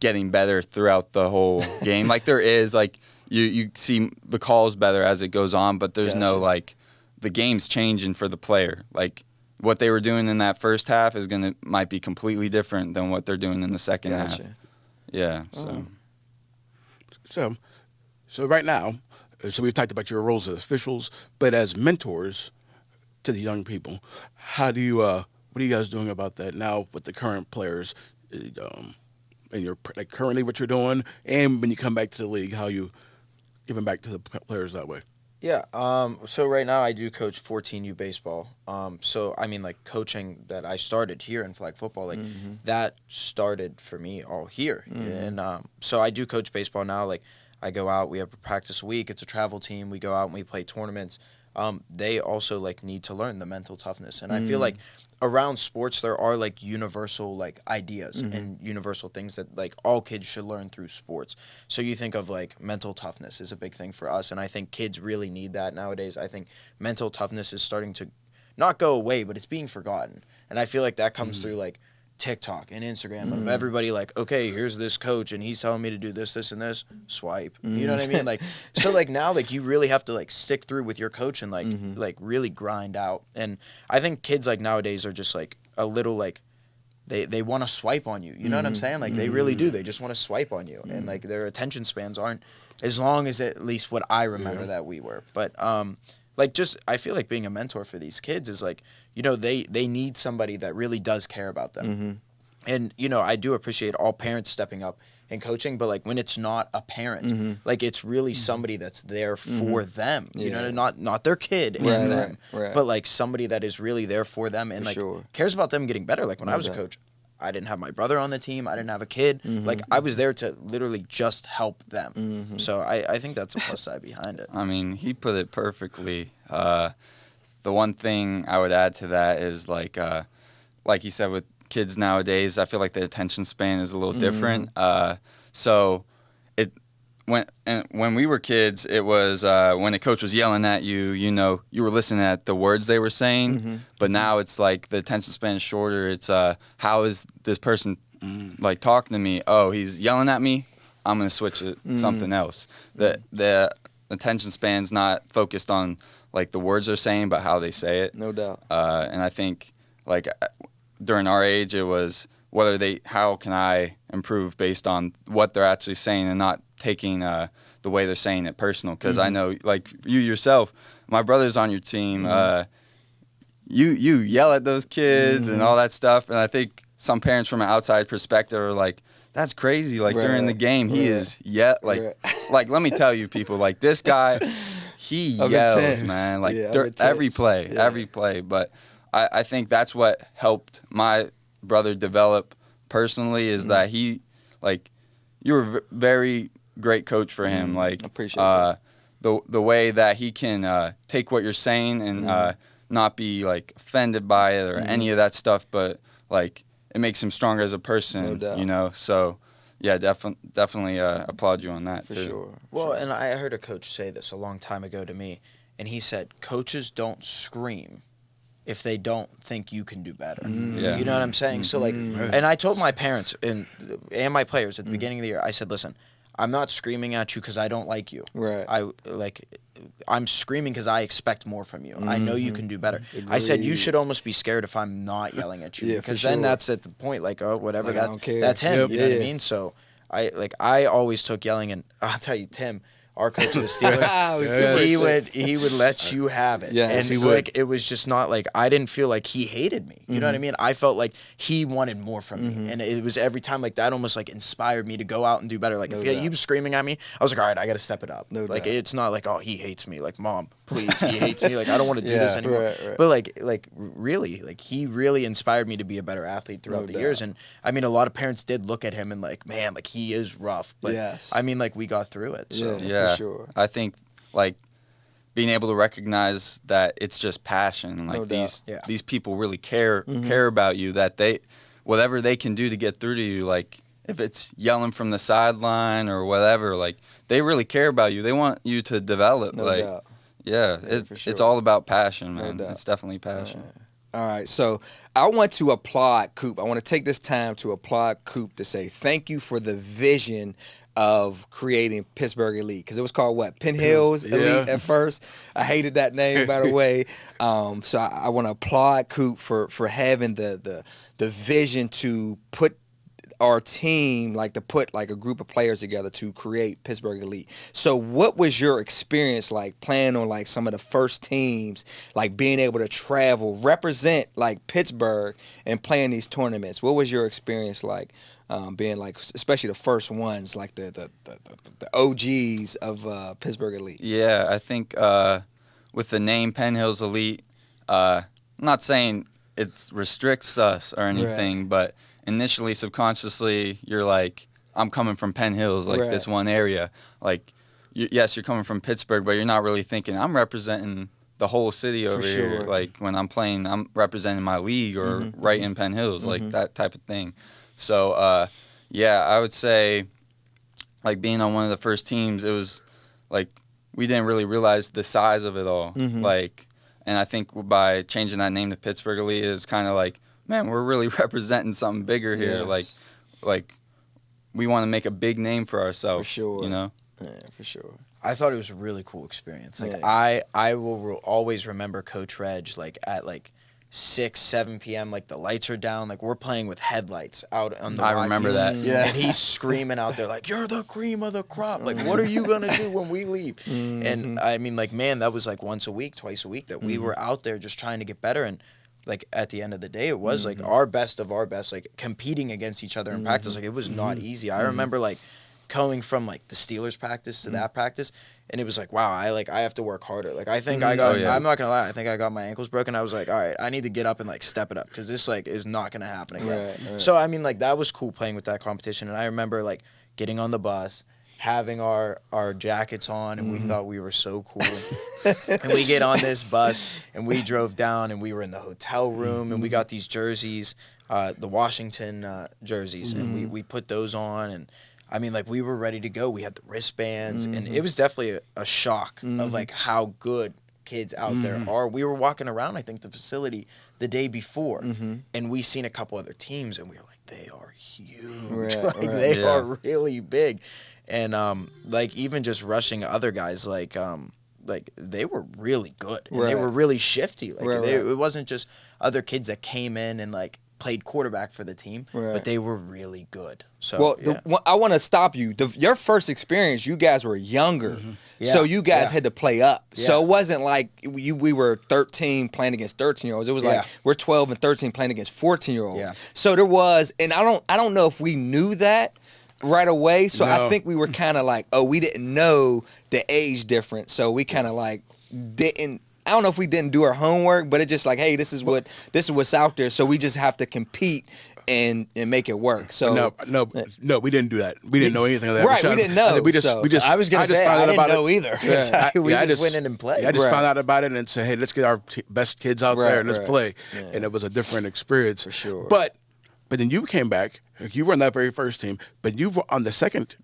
[SPEAKER 7] getting better throughout the whole game. Like there is, like you see the calls better as it goes on, but there's no like the game's changing for the player. Like what they were doing in that first half might be completely different than what they're doing in the second half. Yeah.
[SPEAKER 1] So right now, so we've talked about your roles as officials, but as mentors to the young people, what are you guys doing about that now with the current players, and your like currently what you're doing, and when you come back to the league, how you giving back to the players that way?
[SPEAKER 3] Yeah. So right now I do coach 14U baseball. So I mean, like coaching that I started here in flag football, like that started for me all here. And so I do coach baseball now. Like I go out, we have a practice a week. It's a travel team. We go out and we play tournaments. They also like need to learn the mental toughness. And I feel like around sports there are like universal like ideas and universal things that like all kids should learn through sports. So you think of like mental toughness is a big thing for us, and I think kids really need that nowadays. I think mental toughness is starting to not go away, but it's being forgotten. And I feel like that comes through like TikTok and Instagram of everybody like, okay, here's this coach and he's telling me to do this and this, swipe. You know what I mean? Like, so like now like you really have to like stick through with your coach and like really grind out. And I think kids like nowadays are just like a little like they want to swipe on you. You know what I'm saying? Like they really do. They just want to swipe on you. And like their attention spans aren't as long as at least what I remember that we were. But like just I feel like being a mentor for these kids is like, you know, they need somebody that really does care about them. And, you know, I do appreciate all parents stepping up and coaching, but like when it's not a parent, like it's really somebody that's there for them, you know, not their kid and them, but like somebody that is really there for them and like cares about them getting better. Like when I was a coach, I didn't have my brother on the team. I didn't have a kid. Like I was there to literally just help them. So I think that's a plus side behind it.
[SPEAKER 7] I mean, he put it perfectly. The one thing I would add to that is like you said with kids nowadays, I feel like the attention span is a little different. So when we were kids, it was when the coach was yelling at you, you know, you were listening at the words they were saying. But now it's like the attention span is shorter. It's how is this person like talking to me? Oh, he's yelling at me. I'm gonna switch it something else. The attention span's not focused on like the words they're saying, but how they say it.
[SPEAKER 5] No doubt.
[SPEAKER 7] And I think like during our age, it was how can I improve based on what they're actually saying and not taking the way they're saying it personal. Because I know, like you yourself, my brother's on your team. You yell at those kids and all that stuff, and I think some parents from an outside perspective are like, that's crazy. Like during the game, he is like let me tell you, people, like this guy, he yells, intense. Man. Like every play. But I think that's what helped my brother develop personally is that he, like, you were a very great coach for him. Like,
[SPEAKER 5] I appreciate that.
[SPEAKER 7] The way that he can take what you're saying and not be like offended by it or any of that stuff, but like it makes him stronger as a person.
[SPEAKER 5] No doubt.
[SPEAKER 7] You know, so. Yeah, definitely applaud you on that,
[SPEAKER 5] for
[SPEAKER 7] too.
[SPEAKER 5] Sure.
[SPEAKER 3] Well, and I heard a coach say this a long time ago to me, and he said, coaches don't scream if they don't think you can do better.
[SPEAKER 7] Yeah.
[SPEAKER 3] You know what I'm saying? So, like, and I told my parents and my players at the beginning of the year, I said, listen, I'm not screaming at you because I don't like you.
[SPEAKER 5] Right.
[SPEAKER 3] I'm screaming because I expect more from you. I know you can do better. I said you should almost be scared if I'm not yelling at you because then that's at the point like, oh, whatever,
[SPEAKER 5] like,
[SPEAKER 3] that's him. You know what I mean? So I always took yelling, and I'll tell you, Tim, our coach of the Steelers, he would let you have it.
[SPEAKER 5] Yes,
[SPEAKER 3] and
[SPEAKER 5] he would.
[SPEAKER 3] like it was just not like I didn't feel like he hated me. You know what I mean? I felt like he wanted more from me, and it was every time like that almost like inspired me to go out and do better. Like if he was screaming at me, I was like, all right, I got to step it up. Like it's not like, oh, he hates me. Like, mom, please, he hates me. Like I don't want to do this anymore. Right. But like really, like he really inspired me to be a better athlete throughout the years. And I mean, a lot of parents did look at him and like, man, like he is rough. But I mean, like we got through it. So.
[SPEAKER 7] Yeah. For sure. I think like being able to recognize that it's just passion. Like these people really care about you. That whatever they can do to get through to you. Like if it's yelling from the sideline or whatever. Like they really care about you. They want you to develop.
[SPEAKER 5] No doubt.
[SPEAKER 7] Yeah,
[SPEAKER 5] for sure.
[SPEAKER 7] It's all about passion, man. It's definitely passion.
[SPEAKER 5] All right, so I want to applaud Coop. I want to take this time to applaud Coop to say thank you for the vision of creating Pittsburgh Elite, because it was called what? Penn Hills Elite at first. I hated that name, by the way. So I want to applaud Coop for having the vision to put our team, like to put like a group of players together to create Pittsburgh Elite. So what was your experience like playing on like some of the first teams, like being able to travel, represent like Pittsburgh and playing these tournaments? What was your experience like being like, especially the first ones, like the OGs of Pittsburgh Elite?
[SPEAKER 7] Yeah, I think with the name Penn Hills Elite, I'm not saying it restricts us or anything, but initially, subconsciously, you're like, I'm coming from Penn Hills, like this one area. Like, yes, you're coming from Pittsburgh, but you're not really thinking, I'm representing the whole city over here. Like, when I'm playing, I'm representing my league or right in Penn Hills, like that type of thing. So, yeah, I would say, like, being on one of the first teams, it was, like, we didn't really realize the size of it all. Like, and I think by changing that name to Pittsburgh Elite, it's kind of like, man, we're really representing something bigger here. Like we want to make a big name for ourselves.
[SPEAKER 5] For sure.
[SPEAKER 7] You know?
[SPEAKER 5] Yeah, for sure.
[SPEAKER 3] I thought it was a really cool experience. Like I will always remember Coach Reg like at like 6, 7 p.m. Like the lights are down. Like we're playing with headlights out on the
[SPEAKER 7] I
[SPEAKER 3] Y
[SPEAKER 7] remember
[SPEAKER 3] field.
[SPEAKER 7] that.
[SPEAKER 3] Yeah. And he's screaming out there like, "You're the cream of the crop. Like what are you gonna do when we leave?" And I mean, like, man, that was like once a week, twice a week that we were out there just trying to get better. And like at the end of the day, it was like our best of our best, like competing against each other in practice. Like it was not easy. I remember like going from like the Steelers practice to that practice, and it was like, wow, I have to work harder. Like I think I got, I'm not gonna lie, I think I got my ankles broken. I was like, all right, I need to get up and like step it up because this like is not gonna happen again.
[SPEAKER 5] Right.
[SPEAKER 3] So I mean, like that was cool playing with that competition, and I remember like getting on the bus, having our jackets on, and we thought we were so cool. And we get on this bus, and we drove down, and we were in the hotel room, and we got these jerseys, the Washington jerseys, and we put those on, and I mean, like, we were ready to go. We had the wristbands, and it was definitely a shock of, like, how good kids out there are. We were walking around, I think, the facility the day before, and we seen a couple other teams, and we were like, they are huge. They are really big. And, like, even just rushing other guys, like they were really good. And they were really shifty. Like, it wasn't just other kids that came in and, like, played quarterback for the team, but they were really good. So,
[SPEAKER 5] I want to stop you. Your first experience, you guys were younger, so you guys had to play up. So it wasn't like we were 13 playing against 13-year-olds. It was like we're 12 and 13 playing against 14-year-olds. So there was, and I don't know if we knew that right away. So I think we were kind of like, we didn't know the age difference, so we kind of like didn't. I don't know if we didn't do our homework, but it's just like, hey, this is what's out there, so we just have to compete and make it work. So
[SPEAKER 1] no, we didn't do that. We didn't know anything of that.
[SPEAKER 5] Right, we didn't know.
[SPEAKER 3] I was gonna say I didn't know either. We just went in and played.
[SPEAKER 1] I just found out about it and said, hey, let's get our best kids out there and let's play. Yeah. And it was a different experience
[SPEAKER 5] for sure.
[SPEAKER 1] But then you came back. You were on that very first team, but you were on the second.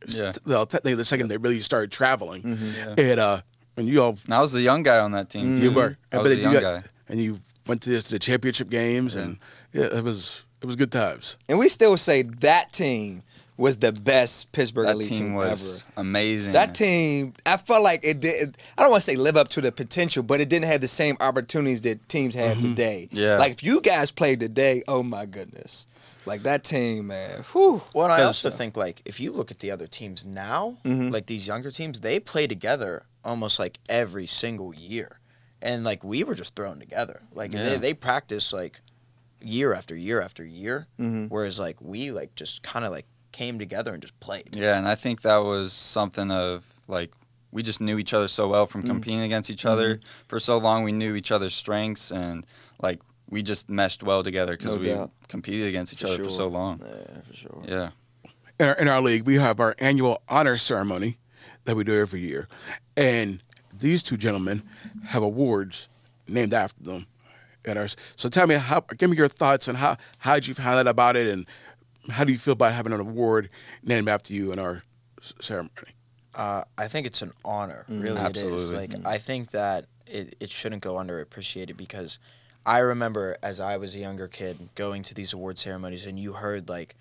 [SPEAKER 1] Well, technically the second they really started traveling, and you all.
[SPEAKER 7] I was the young guy on that team.
[SPEAKER 1] You were.
[SPEAKER 7] I was the young guy.
[SPEAKER 1] And you went to the championship games, and it was good times.
[SPEAKER 5] And we still say that team was the best Pittsburgh Elite team
[SPEAKER 7] was
[SPEAKER 5] ever.
[SPEAKER 7] Amazing.
[SPEAKER 5] That team, I felt like it did. I don't want to say live up to the potential, but it didn't have the same opportunities that teams have today.
[SPEAKER 7] Yeah.
[SPEAKER 5] Like if you guys played today, oh my goodness. Like that team, man. Whew.
[SPEAKER 3] Well, and I also think, like, if you look at the other teams now, like these younger teams, they play together almost like every single year. And, like, we were just thrown together. Like, they practice, like, year after year after year, whereas, like, we, like, just kind of, like, came together and just played.
[SPEAKER 7] Yeah, and I think that was something of, like, we just knew each other so well from competing against each other. For so long, we knew each other's strengths, and, like, we just meshed well together because we competed against each other for so long.
[SPEAKER 5] Yeah, for sure.
[SPEAKER 7] Yeah.
[SPEAKER 1] In our league, we have our annual honor ceremony that we do every year. And these two gentlemen have awards named after them. So tell me, give me your thoughts on how did you find out about it, and how do you feel about having an award named after you in our ceremony?
[SPEAKER 3] I think it's an honor, really.
[SPEAKER 7] Absolutely.
[SPEAKER 3] It is. Like, I think that it shouldn't go underappreciated because I remember as I was a younger kid going to these award ceremonies, and you heard like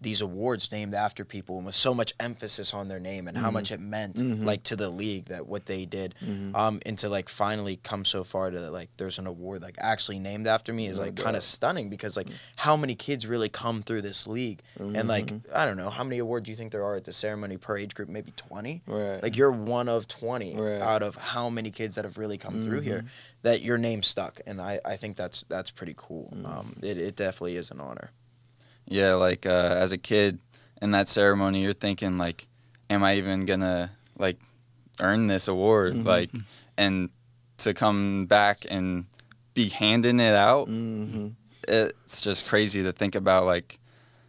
[SPEAKER 3] these awards named after people, and with so much emphasis on their name and how much it meant like to the league, that what they did, and to like finally come so far to like there's an award like actually named after me is like kind of stunning, because like how many kids really come through this league, and like I don't know how many awards do you think there are at the ceremony per age group, maybe 20,
[SPEAKER 5] Right.
[SPEAKER 3] like you're one of 20
[SPEAKER 5] Right.
[SPEAKER 3] out of how many kids that have really come through here that your name stuck, and I think that's pretty cool. It definitely is an honor.
[SPEAKER 7] Yeah, like as a kid in that ceremony, you're thinking like, am I even gonna like earn this award? Like, and to come back and be handing it out, it's just crazy to think about like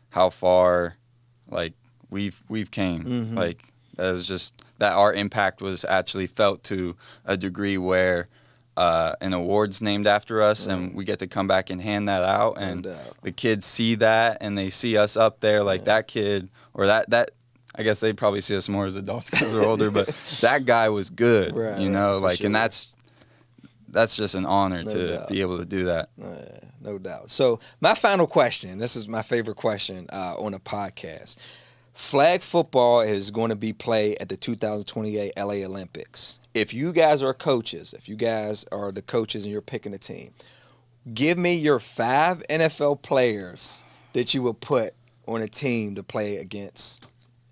[SPEAKER 7] how far like we've came. Like that was just that our impact was actually felt to a degree where an award's named after us, and we get to come back and hand that out, and the kids see that, and they see us up there, like that kid, or that I guess they probably see us more as adults because we're older, but that guy was good, you know, like, and that's just an honor to be able to do that.
[SPEAKER 5] No doubt. So my final question, this is my favorite question on a podcast. Flag football is going to be played at the 2028 LA Olympics. If you guys are coaches, if you guys are the coaches and you're picking a team, give me your 5 NFL players that you would put on a team to play against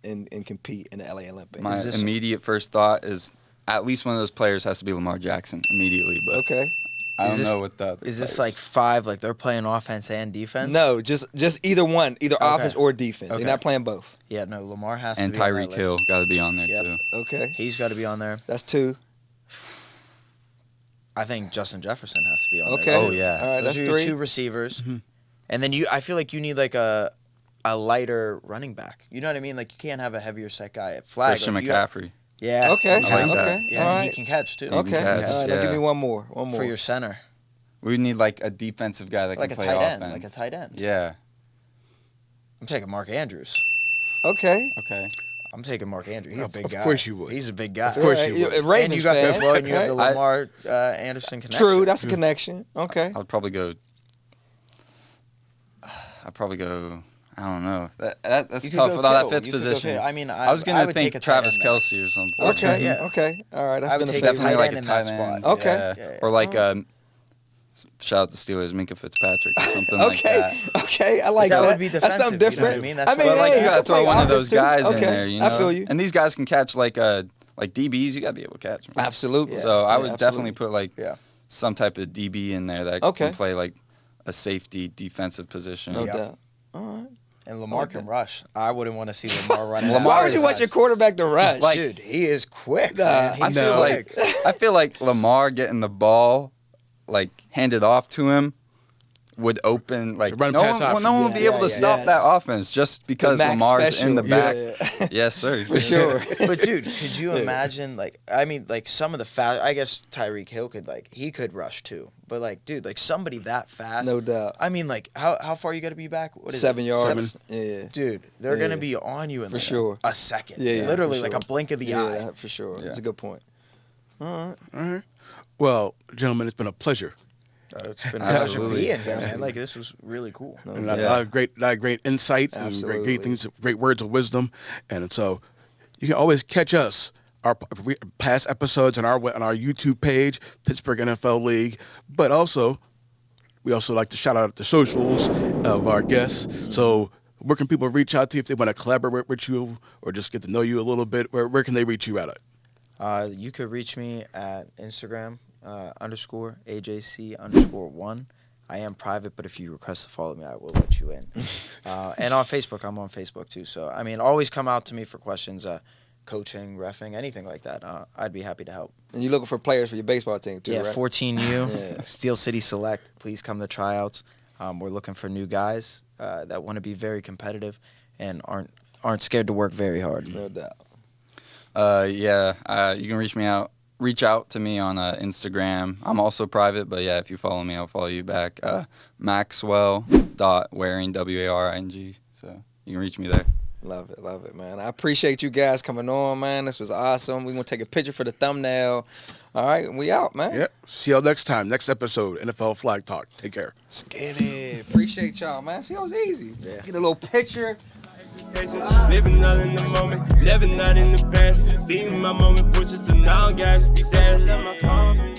[SPEAKER 5] and compete in the LA Olympics.
[SPEAKER 7] My immediate first thought is at least one of those players has to be Lamar Jackson immediately, but
[SPEAKER 5] Okay.
[SPEAKER 7] I don't know what the other
[SPEAKER 3] Is this
[SPEAKER 7] players.
[SPEAKER 3] like 5, like they're playing offense and defense?
[SPEAKER 5] No, just either one, either offense or defense.
[SPEAKER 3] Okay.
[SPEAKER 5] They're not playing both.
[SPEAKER 3] Yeah, no, Lamar has
[SPEAKER 7] and
[SPEAKER 3] to be on that
[SPEAKER 7] Tyreek
[SPEAKER 3] list.
[SPEAKER 7] Hill got to be on there
[SPEAKER 3] Yep.
[SPEAKER 7] too.
[SPEAKER 5] Okay.
[SPEAKER 3] He's got to be on there.
[SPEAKER 5] That's 2.
[SPEAKER 3] I think Justin Jefferson has to be on
[SPEAKER 5] Okay.
[SPEAKER 3] there.
[SPEAKER 7] Oh, yeah.
[SPEAKER 5] All right,
[SPEAKER 3] Those
[SPEAKER 5] that's
[SPEAKER 3] are your
[SPEAKER 5] 3.
[SPEAKER 3] 2 receivers. And then I feel like you need like a lighter running back. You know what I mean? Like you can't have a heavier set guy at flag.
[SPEAKER 7] Christian
[SPEAKER 3] like,
[SPEAKER 7] McCaffrey.
[SPEAKER 3] Yeah.
[SPEAKER 5] Okay.
[SPEAKER 7] I like that.
[SPEAKER 3] Yeah,
[SPEAKER 5] All
[SPEAKER 3] and he
[SPEAKER 5] right.
[SPEAKER 3] can catch too.
[SPEAKER 5] Okay.
[SPEAKER 7] catch,
[SPEAKER 5] All right, now
[SPEAKER 7] yeah.
[SPEAKER 5] give me one more. One more.
[SPEAKER 3] For your center.
[SPEAKER 7] We need like a defensive guy that
[SPEAKER 3] Like a
[SPEAKER 7] can play
[SPEAKER 3] tight
[SPEAKER 7] offense.
[SPEAKER 3] end. Like a tight end.
[SPEAKER 7] Yeah.
[SPEAKER 3] I'm taking Mark Andrews.
[SPEAKER 5] Okay.
[SPEAKER 7] Okay.
[SPEAKER 3] I'm taking Mark Andrews. He's a big
[SPEAKER 1] Of
[SPEAKER 3] guy.
[SPEAKER 1] course you would.
[SPEAKER 3] He's a big guy.
[SPEAKER 1] Of course
[SPEAKER 5] All right,
[SPEAKER 1] you would.
[SPEAKER 5] a Ravens
[SPEAKER 3] And you got
[SPEAKER 5] fan.
[SPEAKER 3] the and you have the
[SPEAKER 5] Okay.
[SPEAKER 3] Lamar Anderson connection.
[SPEAKER 5] True, that's a connection. Okay.
[SPEAKER 7] I'd probably go. I don't know. That's
[SPEAKER 3] You could
[SPEAKER 7] tough
[SPEAKER 3] go
[SPEAKER 7] without that
[SPEAKER 3] Kittle.
[SPEAKER 7] fifth
[SPEAKER 3] You could go
[SPEAKER 7] position.
[SPEAKER 3] Kittle. I mean,
[SPEAKER 7] I was
[SPEAKER 3] I
[SPEAKER 7] gonna
[SPEAKER 3] would
[SPEAKER 7] think
[SPEAKER 3] take a tight
[SPEAKER 7] Travis
[SPEAKER 3] end there.
[SPEAKER 7] Kelsey or something.
[SPEAKER 5] Okay.
[SPEAKER 3] yeah.
[SPEAKER 5] Okay. All right. That's
[SPEAKER 3] I would
[SPEAKER 5] been a
[SPEAKER 3] take
[SPEAKER 5] favorite.
[SPEAKER 7] Definitely
[SPEAKER 3] tight
[SPEAKER 7] like
[SPEAKER 3] end
[SPEAKER 7] a
[SPEAKER 3] in that
[SPEAKER 7] tight end.
[SPEAKER 3] spot.
[SPEAKER 5] Okay.
[SPEAKER 7] Yeah.
[SPEAKER 3] Yeah, yeah.
[SPEAKER 7] Or like shout out the Steelers, Minka Fitzpatrick or something like
[SPEAKER 5] Okay.
[SPEAKER 7] that.
[SPEAKER 5] Okay. I like
[SPEAKER 3] That
[SPEAKER 5] that.
[SPEAKER 3] would be
[SPEAKER 5] That's something
[SPEAKER 3] defensive, you know what I
[SPEAKER 5] different.
[SPEAKER 3] mean? That's
[SPEAKER 5] I mean,
[SPEAKER 3] what-
[SPEAKER 7] But like
[SPEAKER 5] hey,
[SPEAKER 7] you gotta
[SPEAKER 5] I
[SPEAKER 7] throw
[SPEAKER 5] play
[SPEAKER 7] one of those
[SPEAKER 5] offense, too.
[SPEAKER 7] guys in
[SPEAKER 5] Okay.
[SPEAKER 7] there, you know.
[SPEAKER 5] I feel you.
[SPEAKER 7] And these guys can catch like DBs. You gotta be able to catch them.
[SPEAKER 5] Absolutely.
[SPEAKER 7] So I
[SPEAKER 5] Yeah,
[SPEAKER 7] would
[SPEAKER 5] absolutely.
[SPEAKER 7] definitely put like
[SPEAKER 3] Yeah.
[SPEAKER 7] some type of DB in there that
[SPEAKER 5] Okay.
[SPEAKER 7] can play like a safety defensive position.
[SPEAKER 5] No
[SPEAKER 3] Yeah.
[SPEAKER 5] doubt. All right.
[SPEAKER 3] And Lamar
[SPEAKER 5] Okay.
[SPEAKER 3] can rush. I wouldn't want to see Lamar running.
[SPEAKER 7] Lamar
[SPEAKER 5] Why
[SPEAKER 3] out
[SPEAKER 5] would you
[SPEAKER 3] of
[SPEAKER 5] want
[SPEAKER 3] his
[SPEAKER 5] your
[SPEAKER 3] eyes.
[SPEAKER 5] quarterback to rush?
[SPEAKER 7] Like-
[SPEAKER 3] Dude, he is quick.
[SPEAKER 5] Nah,
[SPEAKER 3] Man.
[SPEAKER 7] I
[SPEAKER 3] He's
[SPEAKER 7] feel
[SPEAKER 3] quick.
[SPEAKER 7] like I feel like Lamar getting the ball like handed off to him would open like
[SPEAKER 1] Run
[SPEAKER 7] no
[SPEAKER 1] pass
[SPEAKER 7] one,
[SPEAKER 1] option.
[SPEAKER 7] no one would be
[SPEAKER 5] Yeah,
[SPEAKER 7] able to
[SPEAKER 5] yeah,
[SPEAKER 7] stop
[SPEAKER 5] yes.
[SPEAKER 7] that offense just because
[SPEAKER 5] Max
[SPEAKER 7] Lamar's
[SPEAKER 5] special.
[SPEAKER 7] in the back.
[SPEAKER 5] Yeah.
[SPEAKER 7] Yes, sir.
[SPEAKER 5] For sure.
[SPEAKER 3] But dude, could you imagine like some of the fast? I guess Tyreek Hill he could rush too. But like, dude, like somebody that fast.
[SPEAKER 5] No doubt.
[SPEAKER 3] I mean, like how far you got to be back? What is
[SPEAKER 5] 7
[SPEAKER 3] it?
[SPEAKER 5] yards. Yeah.
[SPEAKER 3] Dude, they're
[SPEAKER 5] Yeah.
[SPEAKER 3] gonna be on you in
[SPEAKER 5] For
[SPEAKER 3] like
[SPEAKER 5] sure.
[SPEAKER 3] a second.
[SPEAKER 5] Yeah, yeah,
[SPEAKER 3] Literally
[SPEAKER 5] for
[SPEAKER 3] like
[SPEAKER 5] sure.
[SPEAKER 3] a blink of the
[SPEAKER 5] Yeah,
[SPEAKER 3] eye.
[SPEAKER 5] for sure.
[SPEAKER 7] Yeah.
[SPEAKER 5] That's a good point. All right.
[SPEAKER 1] All right. Well, gentlemen, it's been a pleasure.
[SPEAKER 3] It's been a pleasure
[SPEAKER 7] Absolutely.
[SPEAKER 3] being here, man. Like this was really cool.
[SPEAKER 5] No
[SPEAKER 1] And
[SPEAKER 5] doubt.
[SPEAKER 1] a lot of great insight, and
[SPEAKER 5] Absolutely.
[SPEAKER 1] great things, great words of wisdom, and so you can always catch us our past episodes on our YouTube page, Pittsburgh NFL League, but also we also like to shout out the socials of our guests. So where can people reach out to you if they want to collaborate with you or just get to know you a little bit? Where can they reach you at?
[SPEAKER 3] You could reach me at Instagram _AJC_1. I am private, but if you request to follow me, I will let you in. And on Facebook, I'm on Facebook too. So I mean, always come out to me for questions, coaching, reffing, anything like that. I'd be happy to help.
[SPEAKER 5] And you're looking for players for your baseball team too,
[SPEAKER 3] Yeah,
[SPEAKER 5] right?
[SPEAKER 3] 14U,
[SPEAKER 5] Yeah.
[SPEAKER 3] Steel City Select. Please come to tryouts. We're looking for new guys that want to be very competitive and aren't scared to work very hard.
[SPEAKER 5] No doubt.
[SPEAKER 7] You can reach out to me on Instagram. I'm also private, but yeah, if you follow me, I'll follow you back. Maxwell.waring, WARING. So you can reach me there.
[SPEAKER 5] Love it, man. I appreciate you guys coming on, man. This was awesome. We're going to take a picture for the thumbnail. All right, we out, man.
[SPEAKER 1] Yep. See y'all next time. Next episode, NFL Flag Talk. Take care.
[SPEAKER 5] Let's get it. Appreciate y'all, man. See, that was easy. Yeah. Get a little picture.
[SPEAKER 6] Living all in the moment, never not in the past. Seeing my moment pushes, so now I gotta be sad.